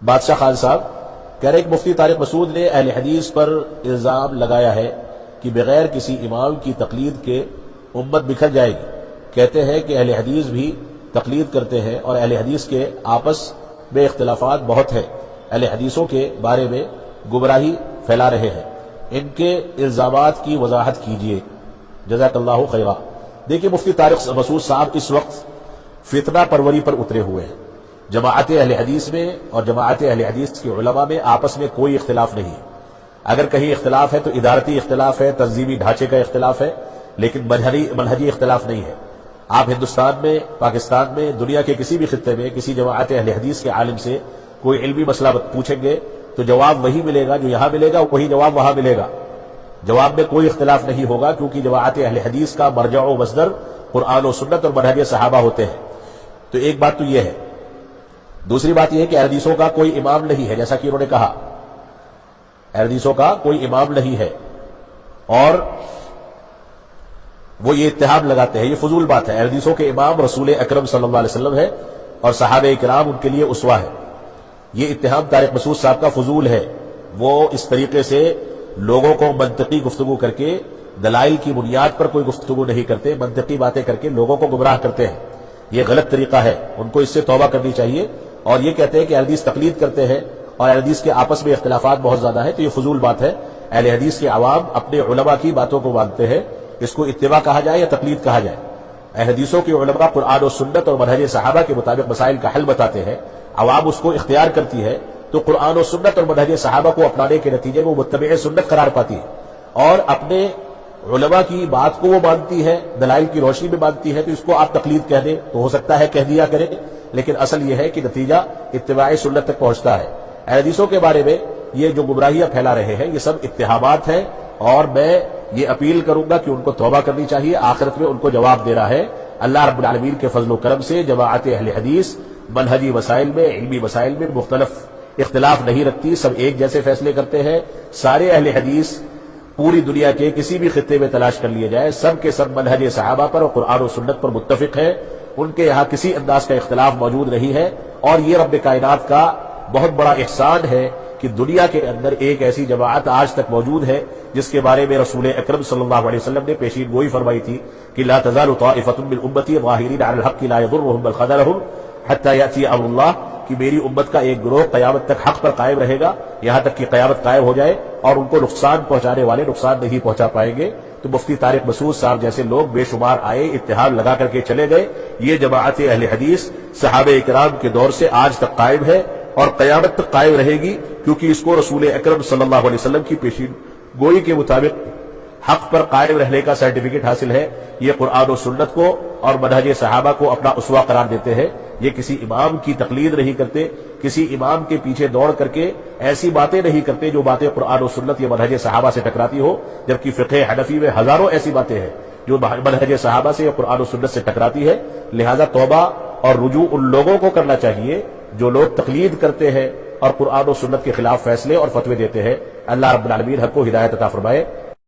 بادشاہ خان صاحب کہہ رہے کہ مفتی طارق مسعود نے اہل حدیث پر الزام لگایا ہے کہ بغیر کسی امام کی تقلید کے امت بکھر جائے گی. کہتے ہیں کہ اہل حدیث بھی تقلید کرتے ہیں اور اہل حدیث کے آپس میں اختلافات بہت ہیں. اہل حدیثوں کے بارے میں گمراہی پھیلا رہے ہیں. ان کے الزامات کی وضاحت کیجیے. جزاک اللہ خیرا. دیکھیے مفتی طارق مسعود صاحب اس وقت فتنہ پروری پر اترے ہوئے ہیں. جماعت اہل حدیث میں اور جماعت اہل حدیث کے علماء میں آپس میں کوئی اختلاف نہیں ہے. اگر کہیں اختلاف ہے تو ادارتی اختلاف ہے، تنظیمی ڈھانچے کا اختلاف ہے، لیکن منہجی اختلاف نہیں ہے. آپ ہندوستان میں، پاکستان میں، دنیا کے کسی بھی خطے میں کسی جماعت اہل حدیث کے عالم سے کوئی علمی مسئلہ پوچھیں گے تو جواب وہی ملے گا جو یہاں ملے گا، وہی جواب وہاں ملے گا. جواب میں کوئی اختلاف نہیں ہوگا، کیونکہ جماعت اہل حدیث کا مرجع و مصدر قرآن و سنت اور منہج صحابہ ہوتے ہیں. تو ایک بات تو یہ ہے. دوسری بات یہ ہے کہ اہل حدیثوں کا کوئی امام نہیں ہے، جیسا کہ انہوں نے کہا اہل حدیثوں کا کوئی امام نہیں ہے، اور وہ یہ اتہام لگاتے ہیں. یہ فضول بات ہے. اہل حدیثوں کے امام رسول اکرم صلی اللہ علیہ وسلم ہے اور صحابہ کرام ان کے لیے اسوہ ہے. یہ اتہام طارق مسعود صاحب کا فضول ہے. وہ اس طریقے سے لوگوں کو منطقی گفتگو کر کے دلائل کی بنیاد پر کوئی گفتگو نہیں کرتے، منطقی باتیں کر کے لوگوں کو گمراہ کرتے ہیں. یہ غلط طریقہ ہے. ان کو اس سے توبہ کرنی چاہیے. اور یہ کہتے ہیں کہ اہل حدیث تقلید کرتے ہیں اور اہل حدیث کے آپس میں اختلافات بہت زیادہ ہیں، تو یہ فضول بات ہے. اہل حدیث کے عوام اپنے علماء کی باتوں کو مانتے ہیں. اس کو اتباع کہا جائے یا تقلید کہا جائے. اہل حدیثوں کے علماء قرآن و سنت اور منہج صحابہ کے مطابق مسائل کا حل بتاتے ہیں. عوام اس کو اختیار کرتی ہے تو قرآن و سنت اور منہج صحابہ کو اپنانے کے نتیجے میں وہ متبع سنت قرار پاتی ہے اور اپنے علماء کی بات کو وہ مانتی ہے، دلائل کی روشنی میں مانتی ہے. تو اس کو آپ تقلید کہہ دیں تو ہو سکتا ہے کہہ دیا کریں، لیکن اصل یہ ہے کہ نتیجہ اتباع سنت تک پہنچتا ہے. اہل حدیثوں کے بارے میں یہ جو گمراہیاں پھیلا رہے ہیں یہ سب اتہامات ہیں، اور میں یہ اپیل کروں گا کہ ان کو توبہ کرنی چاہیے. آخرت میں ان کو جواب دینا ہے. اللہ رب العالمین کے فضل و کرم سے جماعت اہل حدیث منہجی مسائل میں، علمی مسائل میں مختلف اختلاف نہیں رکھتی. سب ایک جیسے فیصلے کرتے ہیں. سارے اہل حدیث پوری دنیا کے کسی بھی خطے میں تلاش کر لیے جائے، سب کے سب منہج صحابہ پر اور قرآن و سنت پر متفق ہیں. ان کے یہاں کسی انداز کا اختلاف موجود نہیں ہے. اور یہ رب کائنات کا بہت بڑا احسان ہے کہ دنیا کے اندر ایک ایسی جماعت آج تک موجود ہے جس کے بارے میں رسول اکرم صلی اللہ علیہ وسلم نے پیشین گوئی فرمائی تھی کہ لا تزال طائفۃ من امتی ظاہرین علی الحق لا یضرهم من خذلهم حتی یأتی امر اللہ، کہ میری امت کا ایک گروہ قیامت تک حق پر قائم رہے گا یہاں تک کہ قیامت قائم ہو جائے، اور ان کو نقصان پہنچانے والے نقصان نہیں پہنچا پائیں گے. تو مفتی طارق مسعود صاحب جیسے لوگ بے شمار آئے، اتحاد لگا کر کے چلے گئے. یہ جماعت اہل حدیث صحابہ کرام کے دور سے آج تک قائم ہے اور قیامت تک قائم رہے گی، کیونکہ اس کو رسول اکرم صلی اللہ علیہ وسلم کی پیشین گوئی کے مطابق حق پر قائم رہنے کا سرٹیفکیٹ حاصل ہے. یہ قرآن و سنت کو اور منہج صحابہ کو اپنا اسوہ قرار دیتے ہیں. یہ کسی امام کی تقلید نہیں کرتے، کسی امام کے پیچھے دوڑ کر کے ایسی باتیں نہیں کرتے جو باتیں قرآن و سنت یا منہج صحابہ سے ٹکراتی ہو، جبکہ فقہ حنفی میں ہزاروں ایسی باتیں ہیں جو منہج صحابہ سے یا قرآن و سنت سے ٹکراتی ہے. لہذا توبہ اور رجوع ان لوگوں کو کرنا چاہیے جو لوگ تقلید کرتے ہیں اور قرآن و سنت کے خلاف فیصلے اور فتوے دیتے ہیں. اللہ رب العالمین حق کو ہدایت عطا فرمائے.